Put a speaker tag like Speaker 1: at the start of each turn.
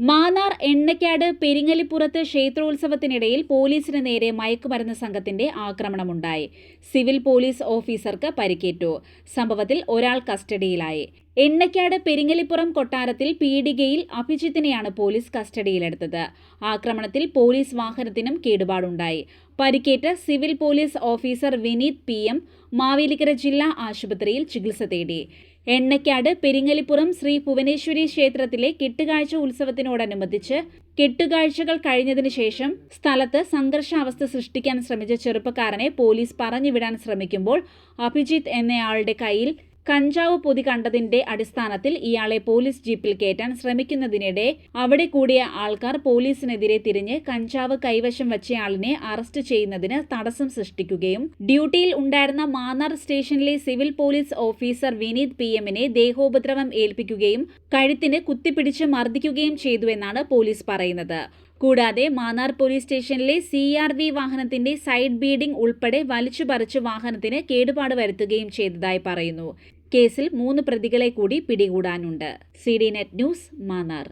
Speaker 1: മാന്നാർ എണ്ണക്കാട് പെരിങ്ങലിപ്പുറത്ത് ക്ഷേത്രോത്സവത്തിനിടയിൽ പോലീസിന് നേരെ മയക്കുമരുന്ന് സംഘത്തിന്റെ ആക്രമണമുണ്ടായി. സിവിൽ പോലീസ് ഓഫീസർക്ക് പരിക്കേറ്റു. സംഭവത്തിൽ ഒരാൾ കസ്റ്റഡിയിലായി. എണ്ണക്കാട് പെരിങ്ങലിപ്പുറം കൊട്ടാരത്തിൽ പീടികയിൽ അഭിജിത്തിനെയാണ് പോലീസ് കസ്റ്റഡിയിലെടുത്തത്. ആക്രമണത്തിൽ പോലീസ് വാഹനത്തിനും കേടുപാടുണ്ടായി. പരിക്കേറ്റ civil police officer Vineeth PM Mavelikkara ജില്ലാ ആശുപത്രിയിൽ ചികിത്സ തേടി. എണ്ണക്കാട് പെരിങ്ങലിപ്പുറം ശ്രീ ഭുവനേശ്വരി ക്ഷേത്രത്തിലെ കെട്ടുകാഴ്ച ഉത്സവത്തിനോടനുബന്ധിച്ച് കെട്ടുകാഴ്ചകൾ കഴിഞ്ഞതിനു ശേഷം സ്ഥലത്ത് സംഘർഷാവസ്ഥ സൃഷ്ടിക്കാൻ ശ്രമിച്ച ചെറുപ്പക്കാരനെ പോലീസ് പറഞ്ഞുവിടാൻ ശ്രമിക്കുമ്പോൾ അഭിജിത്ത് എന്നയാളുടെ കയ്യിൽ കഞ്ചാവ് പൊതി കണ്ടതിന്റെ അടിസ്ഥാനത്തിൽ ഇയാളെ പോലീസ് ജീപ്പിൽ കയറ്റാൻ ശ്രമിക്കുന്നതിനിടെ അവിടെ കൂടിയ ആൾക്കാർ പോലീസിനെതിരെ തിരിഞ്ഞ് കഞ്ചാവ് കൈവശം വച്ചയാളിനെ അറസ്റ്റ് ചെയ്യുന്നതിന് തടസ്സം സൃഷ്ടിക്കുകയും ഡ്യൂട്ടിയിൽ ഉണ്ടായിരുന്ന മാന്നാർ സ്റ്റേഷനിലെ സിവിൽ പോലീസ് ഓഫീസർ വിനീത് PMനെ ദേഹോപദ്രവം ഏൽപ്പിക്കുകയും കഴുത്തിന് കുത്തിപ്പിടിച്ച് മർദ്ദിക്കുകയും ചെയ്തുവെന്നാണ് പോലീസ് പറയുന്നത്. കൂടാതെ മാന്നാർ പോലീസ് സ്റ്റേഷനിലെ CRV വാഹനത്തിന്റെ സൈഡ് ബീഡിംഗ് ഉൾപ്പെടെ വലിച്ചുപറിച്ച് വാഹനത്തിന് കേടുപാട് വരുത്തുകയും ചെയ്തതായി പറയുന്നു. കേസിൽ 3 പ്രതികളെ കൂടി പിടികൂടാനുണ്ട്. CDNet news, Mannar.